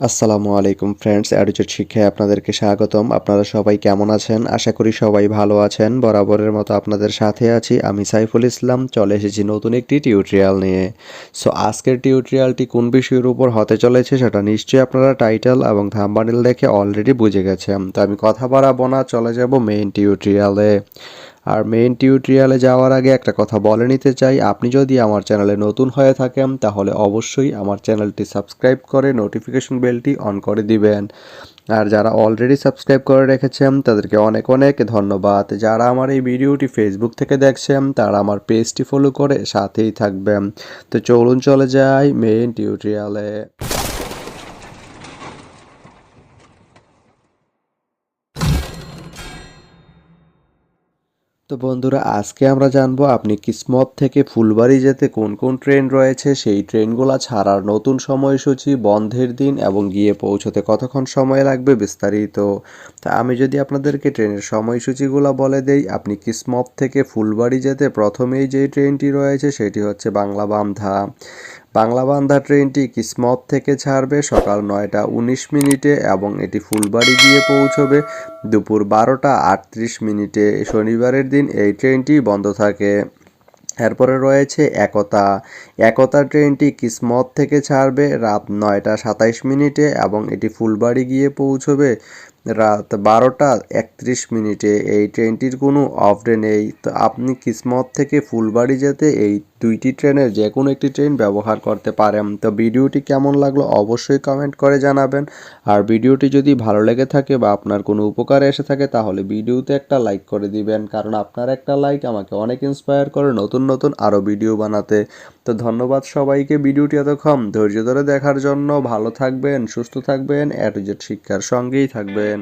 আসসালামু আলাইকুম ফ্রেন্ডস, অ্যাডুজেট শিক্ষায় আপনাদেরকে স্বাগতম। আপনারা সবাই কেমন আছেন? আশা করি সবাই ভালো আছেন। বরাবরের মতো আপনাদের সাথে আছি আমি সাইফুল ইসলাম। চলে এসেছি নতুন একটি টিউটোরিয়াল নিয়ে। সো আজকের টিউটোরিয়ালটি কোন বিষয়ের উপর হতে চলেছে সেটা নিশ্চয়ই আপনারা টাইটেল এবং থাম্বনেল দেখে অলরেডি বুঝে গেছেন। তো আমি কথা বাড়াবো না, চলে যাব মেইন টিউটোরিয়ালে। আর মেইন টিউটোরিয়ালে যাওয়ার আগে একটা কথা বলে নিতে চাই, আপনি যদি আমার চ্যানেলে নতুন হয়ে থাকেন তাহলে অবশ্যই আমার চ্যানেলটি সাবস্ক্রাইব করে নোটিফিকেশন বেলটি অন করে দিবেন। আর যারা অলরেডি সাবস্ক্রাইব করে রেখেছেন তাদেরকে অনেক অনেক ধন্যবাদ। যারা আমার এই ভিডিওটি ফেসবুক থেকে দেখছেন তারা আমার পেজটি ফলো করে সাথেই থাকবেন। তো চলুন চলে যাই মেইন টিউটোরিয়ালে। তো বন্ধুরা, আজকে আমরা জানবো আপনি কিসমত থেকে ফুলবাড়ি যেতে কোন কোন ট্রেন রয়েছে, সেই ট্রেনগুলো ছাড়ার নতুন সময়সূচি, বন্ধের দিন এবং গিয়ে পৌঁছতে কতক্ষণ সময় লাগবে বিস্তারিত। তা আমি যদি আপনাদেরকে ট্রেনের সময়সূচিগুলো বলে দেই, আপনি কিসমত থেকে ফুলবাড়ি যেতে প্রথমেই যেই ট্রেনটি রয়েছে সেটি হচ্ছে বাংলাবান্ধা ট্রেনটি কিসমত থেকে ছাড়বে সকাল 9টা 19 মিনিটে এবং এটি ফুলবাড়ি গিয়ে পৌঁছবে দুপুর 12টা 38 মিনিটে। শনিবারের দিন এই ট্রেনটি বন্ধ থাকে। এরপরে রয়েছে একতা ট্রেনটি কিসমত থেকে ছাড়বে রাত 9টা 27 মিনিটে এবং এটি ফুলবাড়ি গিয়ে পৌঁছবে রাত 12টা 31 মিনিটে। এই ট্রেনটির কোনো অফ ডে নেই। তো আপনি কিসমত থেকে ফুলবাড়ি যেতে এই দুইটি ট্রেনের যে কোনো একটি ট্রেন ব্যবহার করতে পারেন। তো ভিডিওটি কেমন লাগলো অবশ্যই কমেন্ট করে জানাবেন। আর ভিডিওটি যদি ভালো লেগে থাকে বা আপনার কোনো উপকারে এসে থাকে তাহলে ভিডিওতে একটা লাইক করে দিবেন, কারণ আপনার একটা লাইক আমাকে অনেক ইন্সপায়ার করে নতুন নতুন আরও ভিডিও বানাতে। তো ধন্যবাদ সবাইকে ভিডিওটি এতক্ষণ ধৈর্য ধরে দেখার জন্য। ভালো থাকবেন, সুস্থ থাকবেন, A to Z শিক্ষার সঙ্গেই থাকবেন।